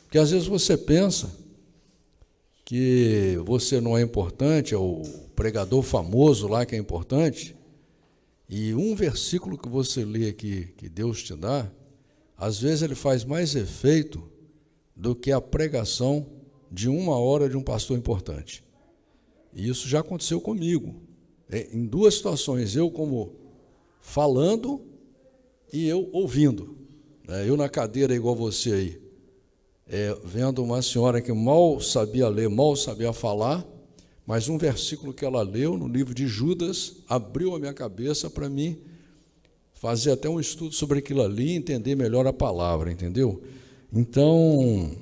Porque às vezes você pensa que você não é importante, é o pregador famoso lá que é importante, e um versículo que você lê aqui, que Deus te dá, às vezes ele faz mais efeito do que a pregação de 1 hora de um pastor importante. E isso já aconteceu comigo, em 2 situações, eu como falando e eu ouvindo. Eu na cadeira igual você aí, vendo uma senhora que mal sabia ler, mal sabia falar, mas um versículo que ela leu no livro de Judas abriu a minha cabeça para mim fazer até um estudo sobre aquilo ali e entender melhor a palavra, entendeu? Então,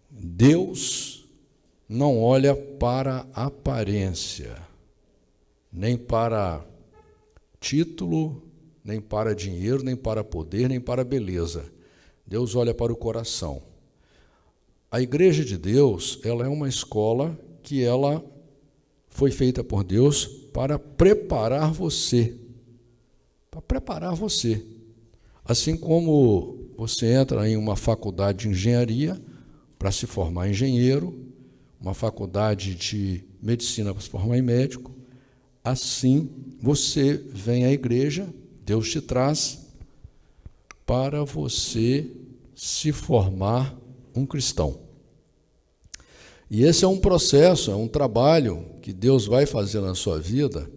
Deus não olha para a aparência, nem para título, nem para dinheiro, nem para poder, nem para beleza. Deus olha para o coração. A igreja de Deus, ela é uma escola que ela foi feita por Deus para preparar você. Para preparar você. Assim como você entra em uma faculdade de engenharia para se formar engenheiro, uma faculdade de medicina para se formar em médico, assim você vem à igreja, Deus te traz para você se formar um cristão. E esse é um processo, é um trabalho que Deus vai fazer na sua vida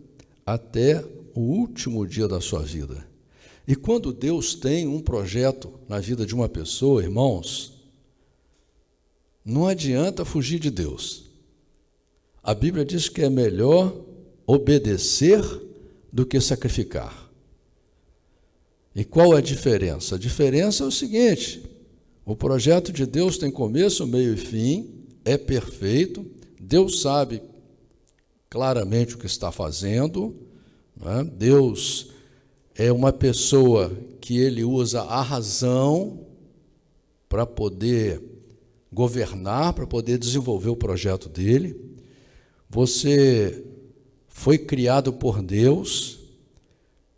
até o último dia da sua vida. E quando Deus tem um projeto na vida de uma pessoa, irmãos, não adianta fugir de Deus. A Bíblia diz que é melhor obedecer do que sacrificar. E qual é a diferença? A diferença é o seguinte: o projeto de Deus tem começo, meio e fim, é perfeito, Deus sabe claramente o que está fazendo, né? Deus é uma pessoa que ele usa a razão para poder governar, para poder desenvolver o projeto dele. Você foi criado por Deus,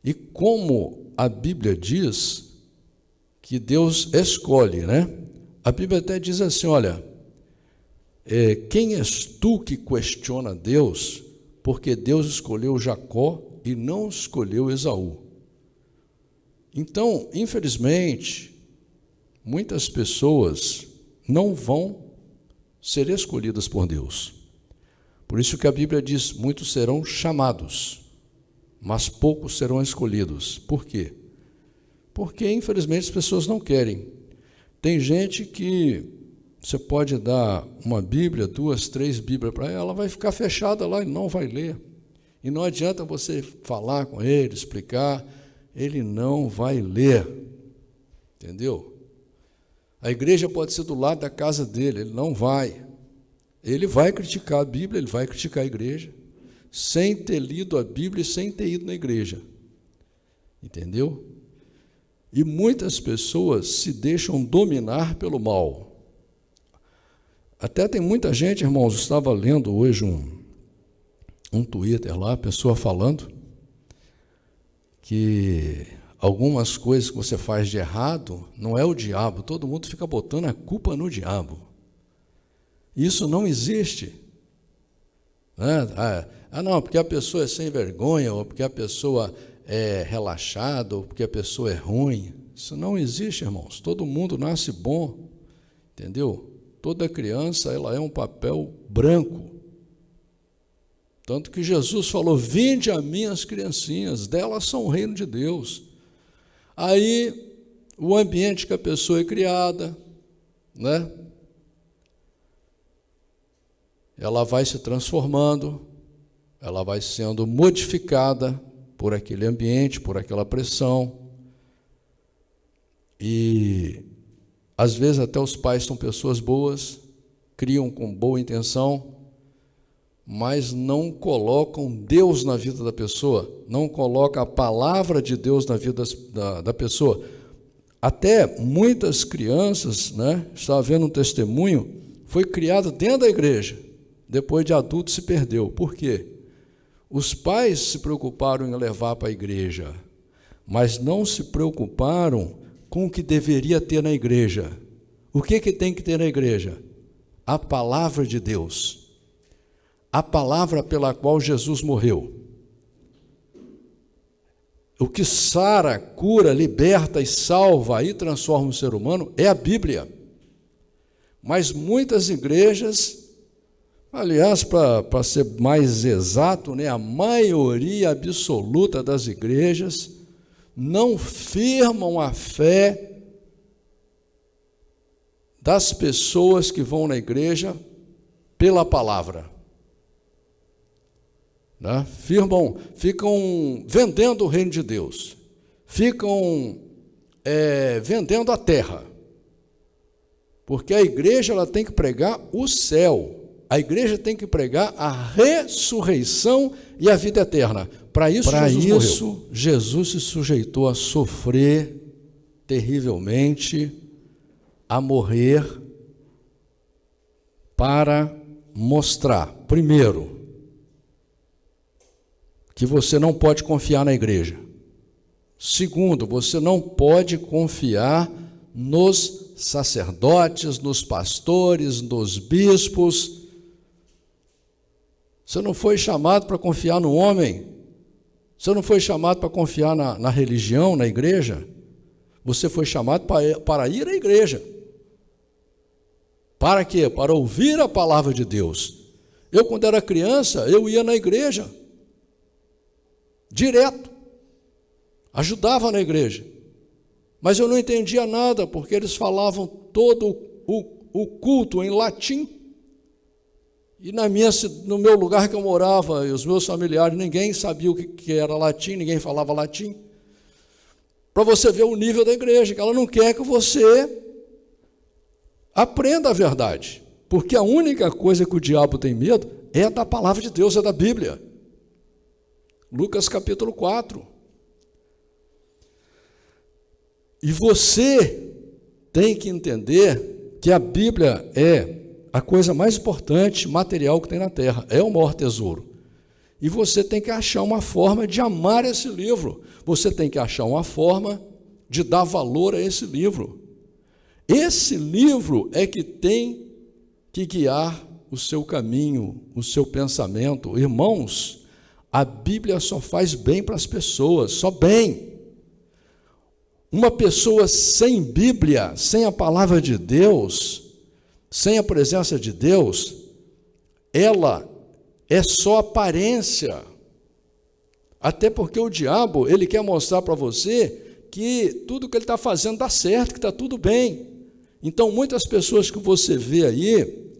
e como a Bíblia diz que Deus escolhe, né? A Bíblia até diz assim, olha, quem és tu que questiona Deus, porque Deus escolheu Jacó e não escolheu Esaú. Então, infelizmente, muitas pessoas não vão ser escolhidas por Deus. Por isso que a Bíblia diz, muitos serão chamados, mas poucos serão escolhidos. Por quê? Porque, infelizmente, as pessoas não querem. Tem gente que você pode dar uma Bíblia, 2, 3 Bíblias para ela, vai ficar fechada lá e não vai ler. E não adianta você falar com ele, explicar, ele não vai ler. Entendeu? A igreja pode ser do lado da casa dele, ele não vai. Ele vai criticar a Bíblia, ele vai criticar a igreja, sem ter lido a Bíblia e sem ter ido na igreja. Entendeu? E muitas pessoas se deixam dominar pelo mal. Até tem muita gente, irmãos, estava lendo hoje um Twitter lá, a pessoa falando que algumas coisas que você faz de errado não é o diabo, todo mundo fica botando a culpa no diabo. Isso não existe. Não, porque a pessoa é sem vergonha, ou porque a pessoa é relaxada, ou porque a pessoa é ruim. Isso não existe, irmãos. Todo mundo nasce bom, entendeu? Toda criança, ela é um papel branco. Tanto que Jesus falou, vinde a mim as criancinhas, delas são o reino de Deus. Aí, o ambiente que a pessoa é criada, né? Ela vai se transformando, ela vai sendo modificada por aquele ambiente, por aquela pressão. E às vezes até os pais são pessoas boas, criam com boa intenção, mas não colocam Deus na vida da pessoa, não colocam a palavra de Deus na vida da pessoa. Até muitas crianças, né, estava vendo um testemunho, foi criado dentro da igreja, depois de adulto se perdeu. Por quê? Os pais se preocuparam em levar para a igreja, mas não se preocuparam com o que deveria ter na igreja. O que tem que ter na igreja? A palavra de Deus. A palavra pela qual Jesus morreu. O que sara, cura, liberta e salva e transforma o ser humano é a Bíblia. Mas muitas igrejas, aliás, para ser mais exato, né, a maioria absoluta das igrejas não firmam a fé das pessoas que vão na igreja pela palavra. Né? Ficam vendendo o reino de Deus, ficam vendendo a terra, porque a igreja ela tem que pregar o céu, a igreja tem que pregar a ressurreição e a vida eterna. Para isso, Jesus se sujeitou a sofrer terrivelmente, a morrer, para mostrar, primeiro, que você não pode confiar na igreja. Segundo, você não pode confiar nos sacerdotes, nos pastores, nos bispos. Você não foi chamado para confiar no homem. Você não foi chamado para confiar na religião, na igreja. Você foi chamado para ir à igreja. Para quê? Para ouvir a palavra de Deus. Eu, quando era criança, eu ia na igreja. Direto, ajudava na igreja, mas eu não entendia nada, porque eles falavam todo o culto em latim, e no meu lugar que eu morava, e os meus familiares, ninguém sabia o que era latim, ninguém falava latim, para você ver o nível da igreja, que ela não quer que você aprenda a verdade, porque a única coisa que o diabo tem medo é da palavra de Deus, é da Bíblia. Lucas capítulo 4. E você tem que entender que a Bíblia é a coisa mais importante material que tem na terra, é o maior tesouro. E você tem que achar uma forma de amar esse livro, você tem que achar uma forma de dar valor a esse livro. Esse livro é que tem que guiar o seu caminho, o seu pensamento. Irmãos, a Bíblia só faz bem para as pessoas, só bem. Uma pessoa sem Bíblia, sem a palavra de Deus, sem a presença de Deus, ela é só aparência. Até porque o diabo, ele quer mostrar para você que tudo que ele está fazendo dá certo, que está tudo bem. Então, muitas pessoas que você vê aí,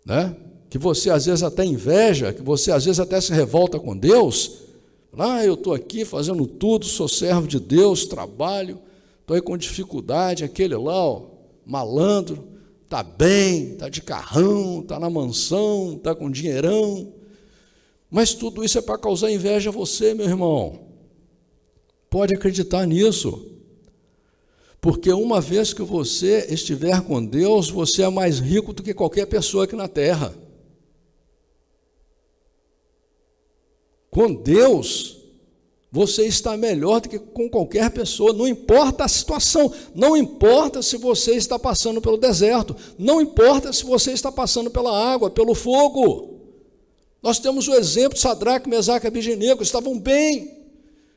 né, que você às vezes até inveja, que você às vezes até se revolta com Deus, eu estou aqui fazendo tudo, sou servo de Deus, trabalho, estou aí com dificuldade, aquele lá, malandro, está bem, está de carrão, está na mansão, está com dinheirão, mas tudo isso é para causar inveja a você, meu irmão. Pode acreditar nisso, porque uma vez que você estiver com Deus, você é mais rico do que qualquer pessoa aqui na terra. Com Deus, você está melhor do que com qualquer pessoa, não importa a situação, não importa se você está passando pelo deserto, não importa se você está passando pela água, pelo fogo. Nós temos o exemplo de Sadraque, Mesaque e Abednego, estavam bem,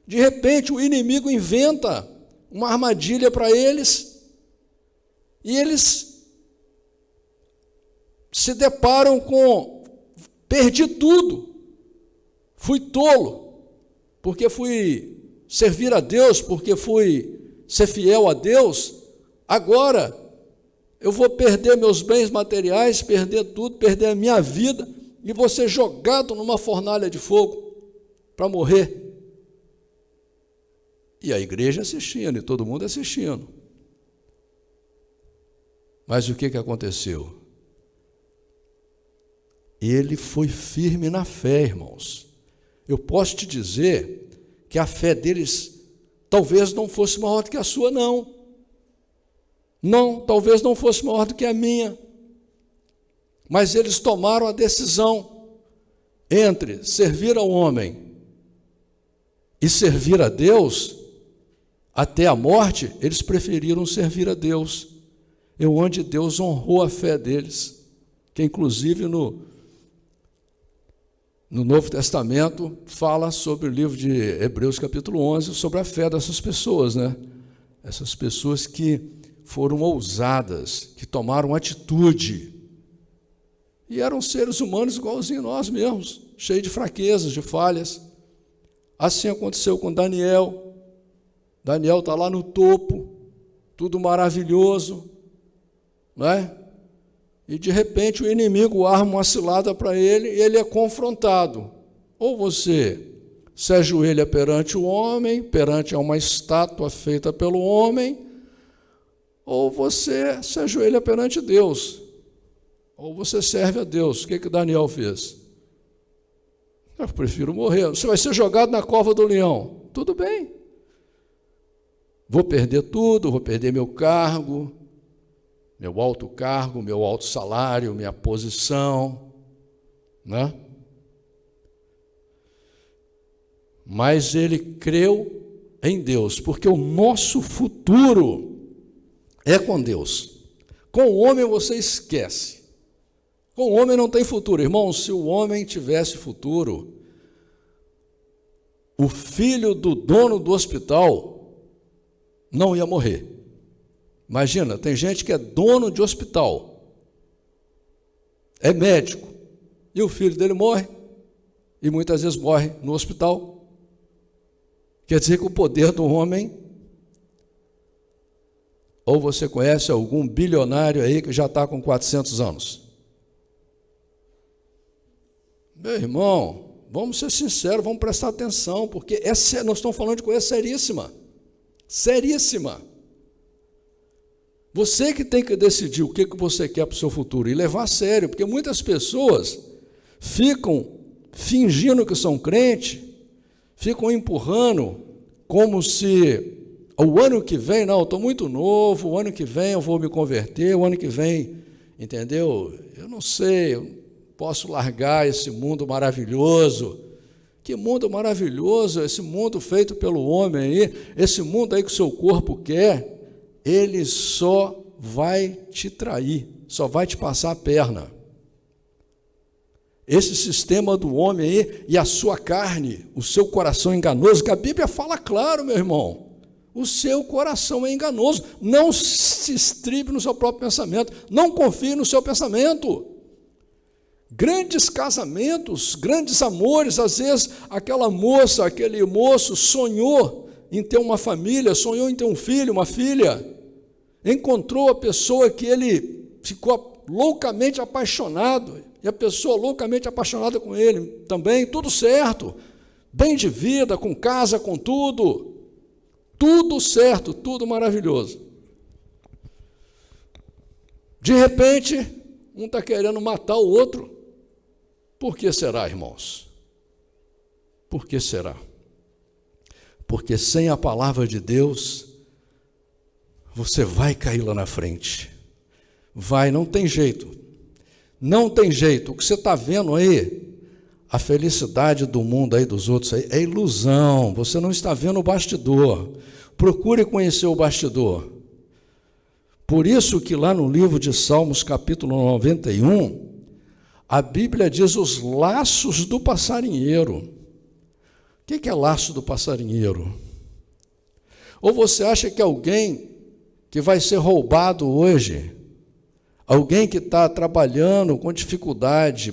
de repente o inimigo inventa uma armadilha para eles, e eles se deparam com, perdi tudo. Fui tolo, porque fui servir a Deus, porque fui ser fiel a Deus, agora eu vou perder meus bens materiais, perder tudo, perder a minha vida, e vou ser jogado numa fornalha de fogo para morrer. E a igreja assistindo, e todo mundo assistindo. Mas o que aconteceu? Ele foi firme na fé, irmãos. Eu posso te dizer que a fé deles talvez não fosse maior do que a sua, não. Não, talvez não fosse maior do que a minha. Mas eles tomaram a decisão entre servir ao homem e servir a Deus, até a morte, eles preferiram servir a Deus. e onde Deus honrou a fé deles, que inclusive no Novo Testamento fala sobre o livro de Hebreus capítulo 11, sobre a fé dessas pessoas, né? Essas pessoas que foram ousadas, que tomaram atitude, e eram seres humanos igualzinho nós mesmos, cheios de fraquezas, de falhas. Assim aconteceu com Daniel. Daniel está lá no topo, tudo maravilhoso, não é? E de repente o inimigo arma uma cilada para ele e ele é confrontado. Ou você se ajoelha perante o homem, perante uma estátua feita pelo homem, ou você se ajoelha perante Deus, ou você serve a Deus. O que Daniel fez? Eu prefiro morrer. Você vai ser jogado na cova do leão. Tudo bem. Vou perder tudo, vou perder meu cargo, meu alto cargo, meu alto salário, minha posição, né? Mas ele creu em Deus, porque o nosso futuro é com Deus. Com o homem você esquece. Com o homem não tem futuro. Irmão, se o homem tivesse futuro, o filho do dono do hospital não ia morrer. Imagina, tem gente que é dono de hospital, é médico, e o filho dele morre, e muitas vezes morre no hospital. Quer dizer que o poder do homem... Ou você conhece algum bilionário aí que já está com 400 anos? Meu irmão, vamos ser sinceros, vamos prestar atenção, porque nós estamos falando de coisa seríssima. Seríssima. Você que tem que decidir o que você quer para o seu futuro e levar a sério, porque muitas pessoas ficam fingindo que são crentes, ficam empurrando como se o ano que vem, não, eu estou muito novo, o ano que vem eu vou me converter, o ano que vem, entendeu? Eu não sei, eu posso largar esse mundo maravilhoso. Que mundo maravilhoso, esse mundo feito pelo homem aí, esse mundo aí que o seu corpo quer, ele só vai te trair, só vai te passar a perna. Esse sistema do homem aí e a sua carne, o seu coração enganoso, que a Bíblia fala claro, meu irmão. O seu coração é enganoso. Não se estribe no seu próprio pensamento. Não confie no seu pensamento. Grandes casamentos, grandes amores, às vezes aquela moça, aquele moço sonhou em ter uma família, sonhou em ter um filho, uma filha. Encontrou a pessoa que ele ficou loucamente apaixonado. E a pessoa loucamente apaixonada com ele também, tudo certo. Bem de vida, com casa, com tudo. Tudo certo, tudo maravilhoso. De repente, um está querendo matar o outro. Por que será, irmãos? Por que será? Porque sem a palavra de Deus, você vai cair lá na frente. Vai, não tem jeito. Não tem jeito. O que você está vendo aí, a felicidade do mundo aí dos outros aí, é ilusão. Você não está vendo o bastidor. Procure conhecer o bastidor. Por isso que lá no livro de Salmos, capítulo 91, a Bíblia diz os laços do passarinheiro. O que é laço do passarinheiro? Ou você acha que alguém que vai ser roubado hoje, alguém que está trabalhando com dificuldade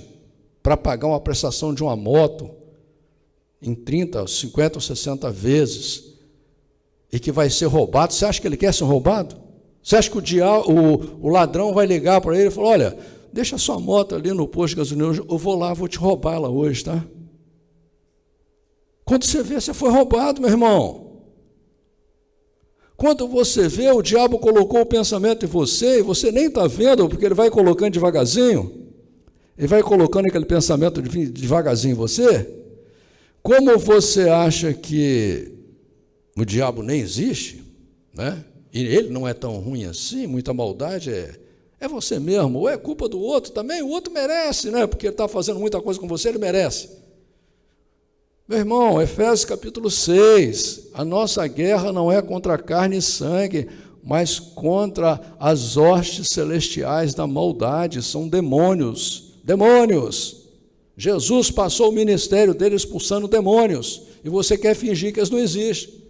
para pagar uma prestação de uma moto em 30, 50 ou 60 vezes, e que vai ser roubado, você acha que ele quer ser roubado? Você acha que o ladrão vai ligar para ele e falar, olha, deixa a sua moto ali no posto de gasolina, eu vou lá, vou te roubar ela hoje, tá? Quando você vê, você foi roubado, meu irmão. Quando você vê, o diabo colocou o pensamento em você, e você nem está vendo, porque ele vai colocando devagarzinho, ele vai colocando aquele pensamento devagarzinho em você. Como você acha que o diabo nem existe, né? E ele não é tão ruim assim, muita maldade, é você mesmo, ou é culpa do outro também, o outro merece, né? Porque ele está fazendo muita coisa com você, ele merece. Meu irmão, Efésios capítulo 6, a nossa guerra não é contra carne e sangue, mas contra as hostes celestiais da maldade. São demônios. Demônios! Jesus passou o ministério dele expulsando demônios, e você quer fingir que eles não existem.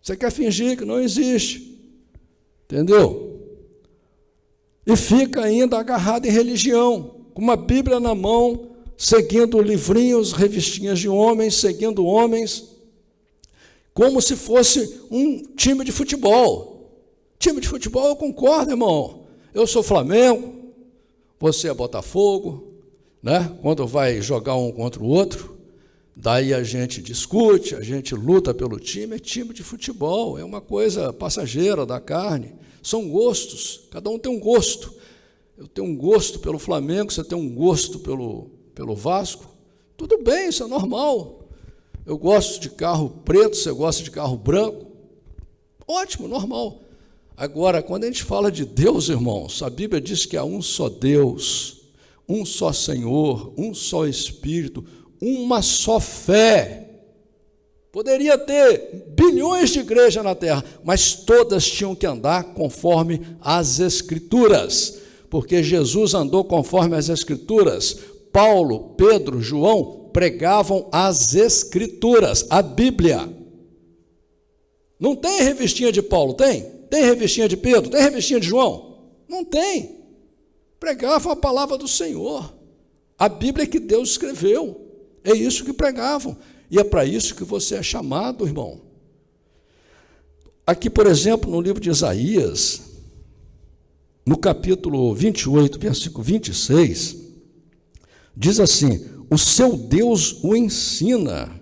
Você quer fingir que não existe. Entendeu? E fica ainda agarrado em religião, com uma Bíblia na mão, seguindo livrinhos, revistinhas de homens, seguindo homens, como se fosse um time de futebol. Time de futebol, eu concordo, irmão. Eu sou Flamengo, você é Botafogo, né? Quando vai jogar um contra o outro, daí a gente discute, a gente luta pelo time, é time de futebol, é uma coisa passageira da carne. São gostos, cada um tem um gosto. Eu tenho um gosto pelo Flamengo, você tem um gosto pelo Vasco. Tudo bem, isso é normal. Eu gosto de carro preto, você gosta de carro branco. Ótimo, normal. Agora, quando a gente fala de Deus, irmãos, a Bíblia diz que há um só Deus, um só Senhor, um só Espírito, uma só fé. Poderia ter bilhões de igrejas na terra, mas todas tinham que andar conforme as Escrituras, porque Jesus andou conforme as Escrituras. Paulo, Pedro, João pregavam as Escrituras, a Bíblia. Não tem revistinha de Paulo, tem? Tem revistinha de Pedro? Tem revistinha de João? Não tem. Pregavam a palavra do Senhor. A Bíblia que Deus escreveu. É isso que pregavam. E é para isso que você é chamado, irmão. Aqui, por exemplo, no livro de Isaías, no capítulo 28, versículo 26, diz assim: o seu Deus o ensina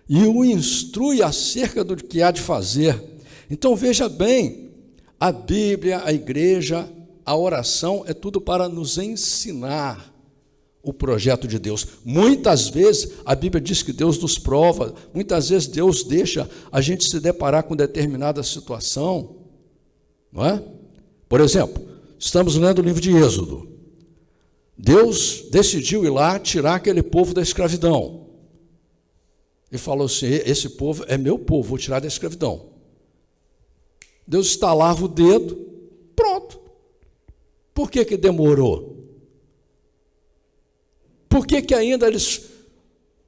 e o instrui acerca do que há de fazer. Então, veja bem, a Bíblia, a igreja, a oração é tudo para nos ensinar o projeto de Deus. Muitas vezes a Bíblia diz que Deus nos prova, muitas vezes Deus deixa a gente se deparar com determinada situação, não é? Por exemplo, estamos lendo o livro de Êxodo. Deus decidiu ir lá tirar aquele povo da escravidão. E falou assim: esse povo é meu povo, vou tirar da escravidão. Deus estalava o dedo, pronto. Por que demorou? Por que ainda eles,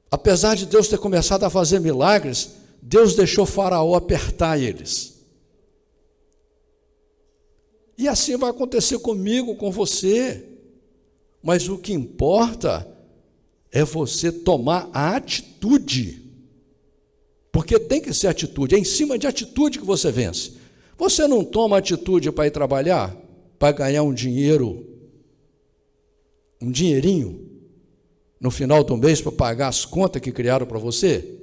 apesar de Deus ter começado a fazer milagres, Deus deixou Faraó apertar eles? E assim vai acontecer comigo, com você. Mas o que importa é você tomar a atitude. Porque tem que ser atitude, é em cima de atitude que você vence. Você não toma atitude para ir trabalhar, para ganhar um dinheiro, um dinheirinho, no final do mês para pagar as contas que criaram para você?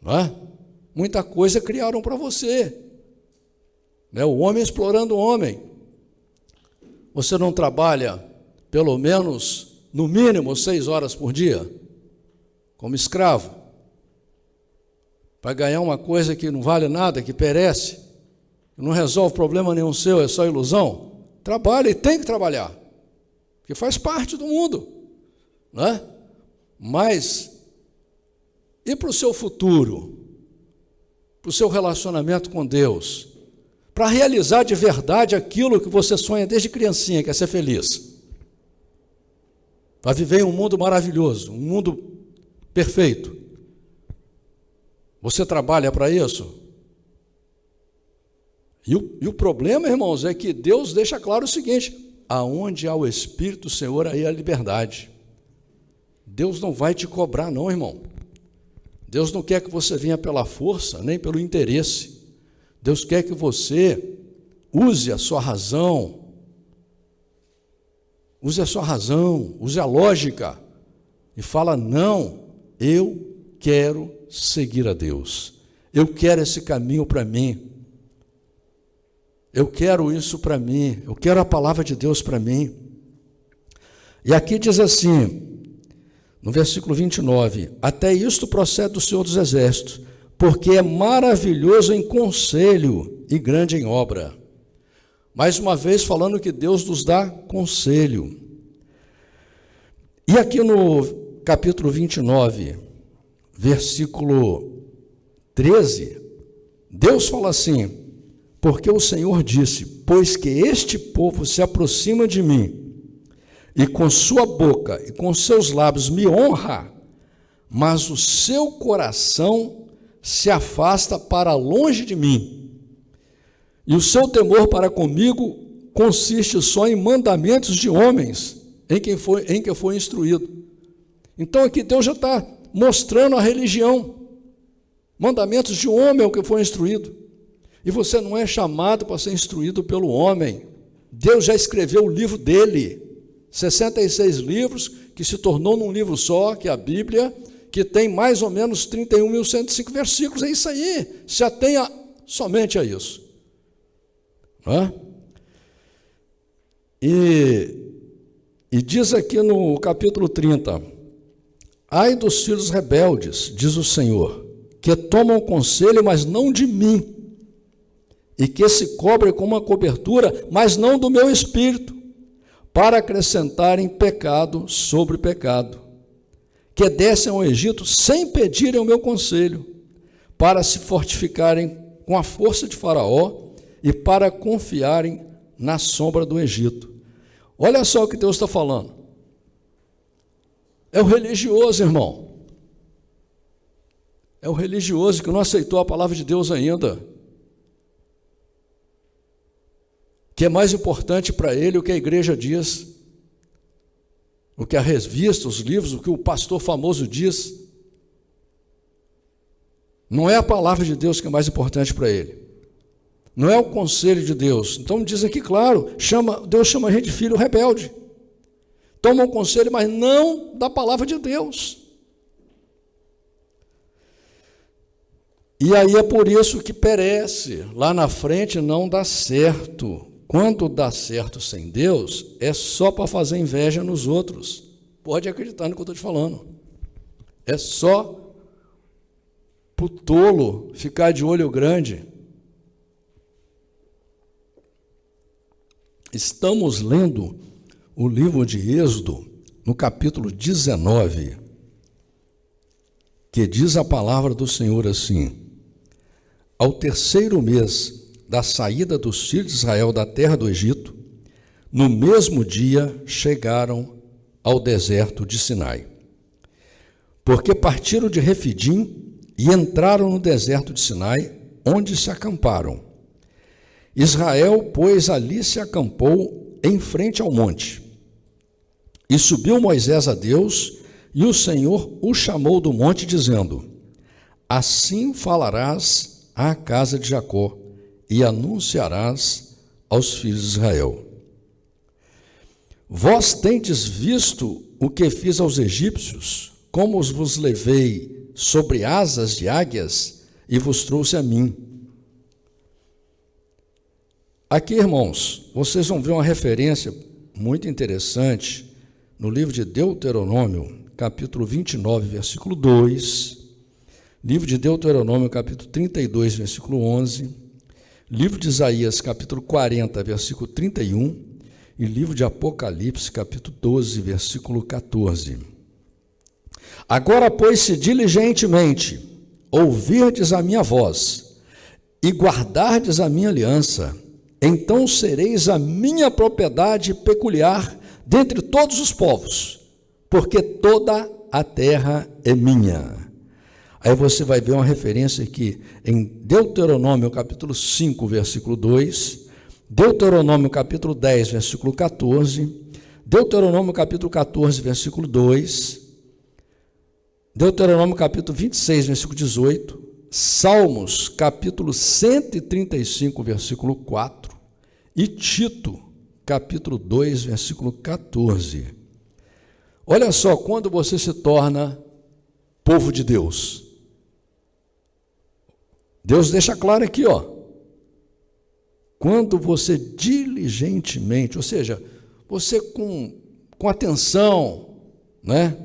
Não é? Muita coisa criaram para você. Né? O homem explorando o homem. Você não trabalha pelo menos, no mínimo, 6 horas por dia, como escravo, para ganhar uma coisa que não vale nada, que perece, que não resolve problema nenhum seu, é só ilusão? Trabalha e tem que trabalhar, porque faz parte do mundo. Né? Mas e para o seu futuro, para o seu relacionamento com Deus, para realizar de verdade aquilo que você sonha desde criancinha, que é ser feliz, para viver em um mundo maravilhoso, um mundo perfeito, você trabalha para isso? E o problema, irmãos, é que Deus deixa claro o seguinte: aonde há o Espírito do Senhor, aí há a liberdade. Deus não vai te cobrar, não, irmão. Deus não quer que você venha pela força, nem pelo interesse. Deus quer que você use a sua razão, use a lógica, e fala: não, eu quero seguir a Deus. Eu quero esse caminho para mim. Eu quero isso para mim. Eu quero a palavra de Deus para mim. E aqui diz assim, no versículo 29, até isto procede do Senhor dos Exércitos, porque é maravilhoso em conselho e grande em obra. Mais uma vez falando que Deus nos dá conselho. E aqui no capítulo 29, versículo 13, Deus fala assim: Porque o Senhor disse: pois que este povo se aproxima de mim, e com sua boca e com seus lábios me honra, mas o seu coração se afasta para longe de mim, e o seu temor para comigo consiste só em mandamentos de homens, em que foi instruído. Então aqui Deus já está mostrando a religião. Mandamentos de homem é o que foi instruído. E você não é chamado para ser instruído pelo homem. Deus já escreveu o livro dele. 66 livros, que se tornou num livro só, que é a Bíblia, que tem mais ou menos 31.105 versículos. É isso aí. Se atenha somente a isso. E diz aqui no capítulo 30: ai dos filhos rebeldes, diz o Senhor, que tomam conselho, mas não de mim, e que se cobrem com uma cobertura, mas não do meu espírito, para acrescentarem pecado sobre pecado, que descem ao Egito sem pedirem o meu conselho, para se fortificarem com a força de Faraó e para confiarem na sombra do Egito. Olha só o que Deus está falando. É o religioso, irmão. É o religioso que não aceitou a palavra de Deus ainda, que é mais importante para ele o que a igreja diz, o que a revista, os livros, o que o pastor famoso diz. Não é a palavra de Deus que é mais importante para ele. Não é o conselho de Deus. Então diz aqui, claro, Deus chama a gente de filho rebelde. Toma o conselho, mas não da palavra de Deus. E aí é por isso que perece. Lá na frente não dá certo. Quando dá certo sem Deus, é só para fazer inveja nos outros. Pode acreditar no que eu estou te falando. É só para o tolo ficar de olho grande. Estamos lendo o livro de Êxodo, no capítulo 19, que diz a palavra do Senhor assim: ao terceiro mês da saída dos filhos de Israel da terra do Egito, no mesmo dia chegaram ao deserto de Sinai. Porque partiram de Refidim e entraram no deserto de Sinai, onde se acamparam. Israel, pois, ali se acampou em frente ao monte. E subiu Moisés a Deus, e o Senhor o chamou do monte, dizendo: assim falarás à casa de Jacó, e anunciarás aos filhos de Israel: vós tendes visto o que fiz aos egípcios, como os vos levei sobre asas de águias, e vos trouxe a mim. Aqui, irmãos, vocês vão ver uma referência muito interessante no livro de Deuteronômio, capítulo 29, versículo 2, livro de Deuteronômio, capítulo 32, versículo 11, livro de Isaías, capítulo 40, versículo 31, e livro de Apocalipse, capítulo 12, versículo 14. Agora, pois, se diligentemente ouvirdes a minha voz e guardardes a minha aliança, então sereis a minha propriedade peculiar dentre todos os povos, porque toda a terra é minha. Aí você vai ver uma referência aqui em Deuteronômio capítulo 5, versículo 2, Deuteronômio capítulo 10, versículo 14, Deuteronômio capítulo 14, versículo 2, Deuteronômio capítulo 26, versículo 18, Salmos, capítulo 135, versículo 4, e Tito, capítulo 2, versículo 14. Olha só, quando você se torna povo de Deus, Deus deixa claro aqui, ó, quando você diligentemente, ou seja, você com atenção, né,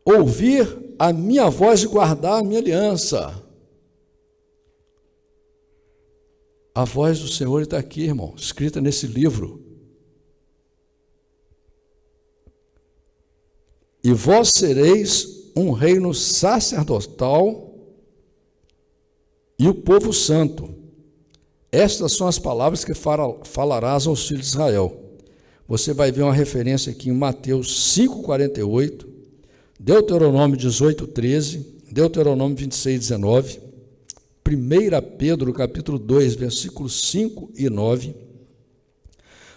ouvir a minha voz e guardar a minha aliança. A voz do Senhor está aqui, irmão, escrita nesse livro. E vós sereis um reino sacerdotal e o povo santo. Estas são as palavras que falarás aos filhos de Israel. Você vai ver uma referência aqui em Mateus 5,48, Deuteronômio 18,13, Deuteronômio 26,19, 1 Pedro capítulo 2, versículos 5 e 9,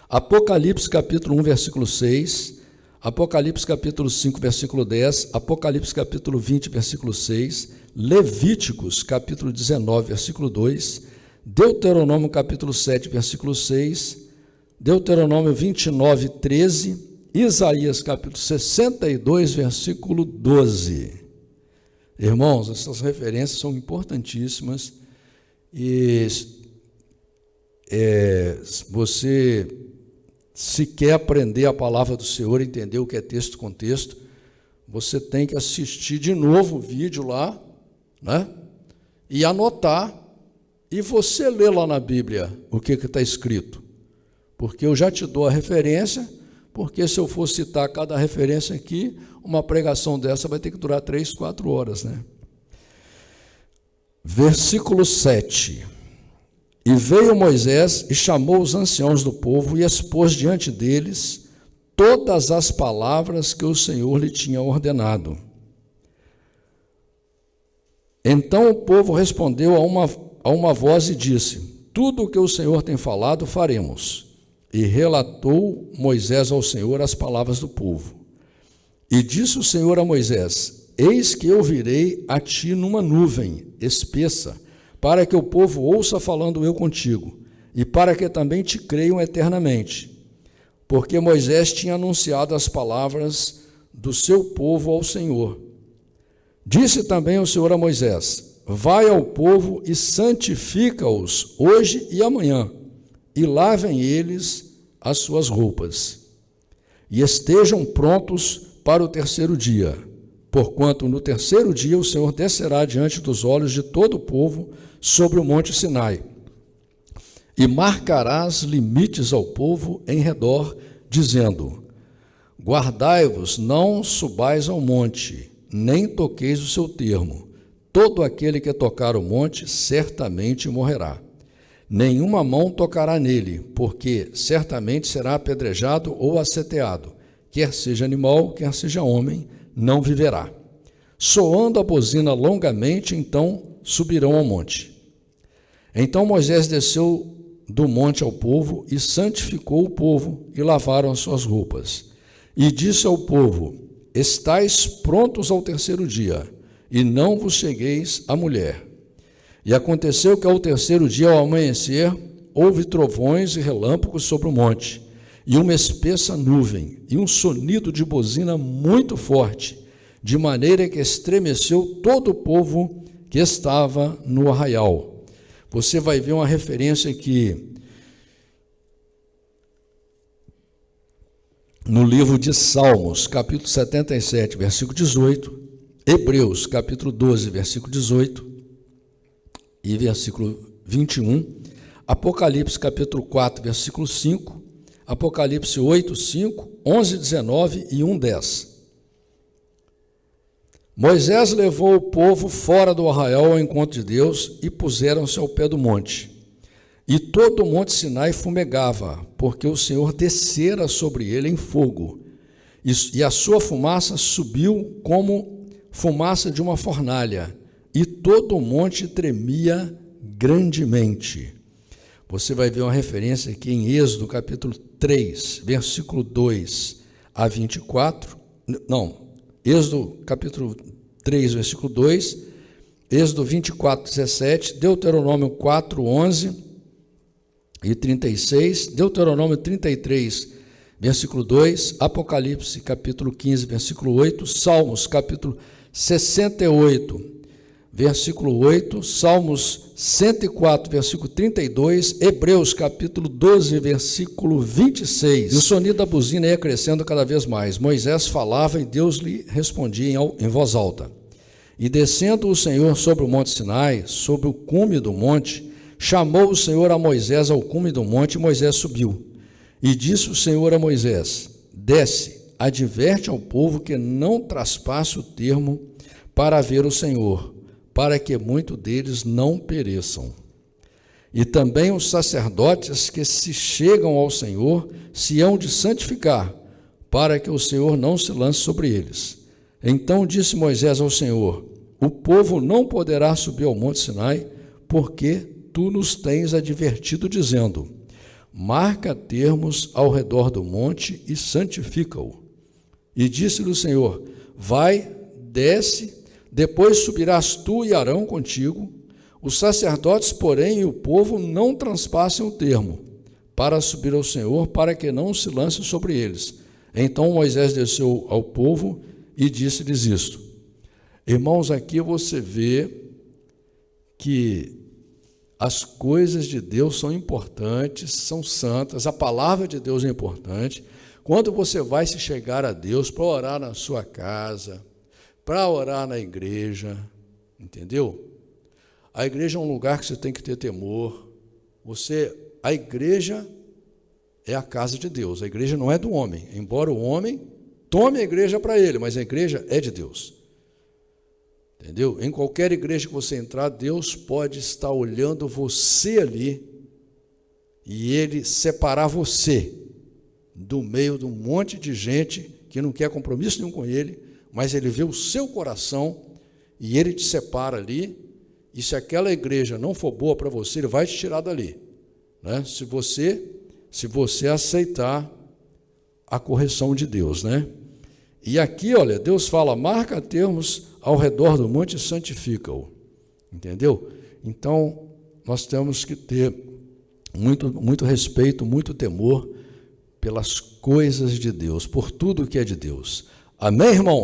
Apocalipse capítulo 1, versículo 6, Apocalipse capítulo 5, versículo 10, Apocalipse capítulo 20, versículo 6, Levíticos capítulo 19, versículo 2, Deuteronômio capítulo 7, versículo 6, Deuteronômio 29, 13, Isaías capítulo 62, versículo 12. Irmãos, essas referências são importantíssimas e você, se quer aprender a palavra do Senhor, entender o que é texto com texto, você tem que assistir de novo o vídeo lá, né? E anotar, e você lê lá na Bíblia o que está escrito. Porque eu já te dou a referência, porque se eu for citar cada referência aqui, uma pregação dessa vai ter que durar 3, 4 horas, né? Versículo 7. E veio Moisés e chamou os anciãos do povo e expôs diante deles todas as palavras que o Senhor lhe tinha ordenado. Então o povo respondeu a uma voz e disse: tudo o que o Senhor tem falado faremos. E relatou Moisés ao Senhor as palavras do povo. E disse o Senhor a Moisés: eis que eu virei a ti numa nuvem espessa, para que o povo ouça falando eu contigo, e para que também te creiam eternamente. Porque Moisés tinha anunciado as palavras do seu povo ao Senhor. Disse também o Senhor a Moisés: vai ao povo e santifica-os hoje e amanhã, e lavem eles as suas roupas, e estejam prontos para o terceiro dia, porquanto no terceiro dia o Senhor descerá diante dos olhos de todo o povo sobre o monte Sinai, e marcarás limites ao povo em redor, dizendo: guardai-vos, não subais ao monte, nem toqueis o seu termo. Todo aquele que tocar o monte certamente morrerá. Nenhuma mão tocará nele, porque certamente será apedrejado ou asseteado. Quer seja animal, quer seja homem, não viverá. Soando a bozina longamente, então subirão ao monte. Então Moisés desceu do monte ao povo e santificou o povo, e lavaram as suas roupas. E disse ao povo: estais prontos ao terceiro dia, e não vos chegueis à mulher. E aconteceu que ao terceiro dia, ao amanhecer, houve trovões e relâmpagos sobre o monte, e uma espessa nuvem, e um sonido de bozina muito forte, de maneira que estremeceu todo o povo que estava no arraial. Você vai ver uma referência aqui no livro de Salmos, capítulo 77, versículo 18, Hebreus, capítulo 12, versículo 18, e versículo 21, Apocalipse capítulo 4, versículo 5, Apocalipse 8, 5, 11, 19 e 1, 10. Moisés levou o povo fora do arraial ao encontro de Deus e puseram-se ao pé do monte. E todo o monte Sinai fumegava, porque o Senhor descera sobre ele em fogo, e a sua fumaça subiu como fumaça de uma fornalha, e todo o monte tremia grandemente. Você vai ver uma referência aqui em Êxodo, capítulo 3, versículo 2 a 24. Não, Êxodo, capítulo 3, versículo 2, Êxodo 24, 17, Deuteronômio 4, 11 e 36, Deuteronômio 33, versículo 2, Apocalipse, capítulo 15, versículo 8, Salmos, capítulo 68, versículo 8, Salmos 104, versículo 32, Hebreus, capítulo 12, versículo 26. E o sonido da buzina ia crescendo cada vez mais. Moisés falava e Deus lhe respondia em voz alta. E descendo o Senhor sobre o monte Sinai, sobre o cume do monte, chamou o Senhor a Moisés ao cume do monte, e Moisés subiu. E disse o Senhor a Moisés: desce, adverte ao povo que não traspasse o termo para ver o Senhor, para que muitos deles não pereçam. E também os sacerdotes que se chegam ao Senhor se hão de santificar, para que o Senhor não se lance sobre eles. Então disse Moisés ao Senhor: o povo não poderá subir ao monte Sinai, porque tu nos tens advertido, dizendo: marca termos ao redor do monte e santifica-o. E disse-lhe o Senhor: vai, desce, depois subirás tu e Arão contigo. Os sacerdotes, porém, e o povo não transpassem o termo, para subir ao Senhor, para que não se lance sobre eles. Então Moisés desceu ao povo e disse-lhes isto. Irmãos, aqui você vê que as coisas de Deus são importantes, são santas, a palavra de Deus é importante. Quando você vai se chegar a Deus para orar na sua casa, para orar na igreja, entendeu? A igreja é um lugar que você tem que ter temor. A igreja é a casa de Deus, a igreja não é do homem, embora o homem tome a igreja para ele, mas a igreja é de Deus. Entendeu? Em qualquer igreja que você entrar, Deus pode estar olhando você ali e Ele separar você do meio de um monte de gente que não quer compromisso nenhum com Ele, mas Ele vê o seu coração e Ele te separa ali, e se aquela igreja não for boa para você, Ele vai te tirar dali, né? Se você aceitar a correção de Deus, né? E aqui, olha, Deus fala: marca termos ao redor do monte e santifica-o. Entendeu? Então, nós temos que ter muito respeito, muito temor pelas coisas de Deus, por tudo que é de Deus. Amém, irmãos?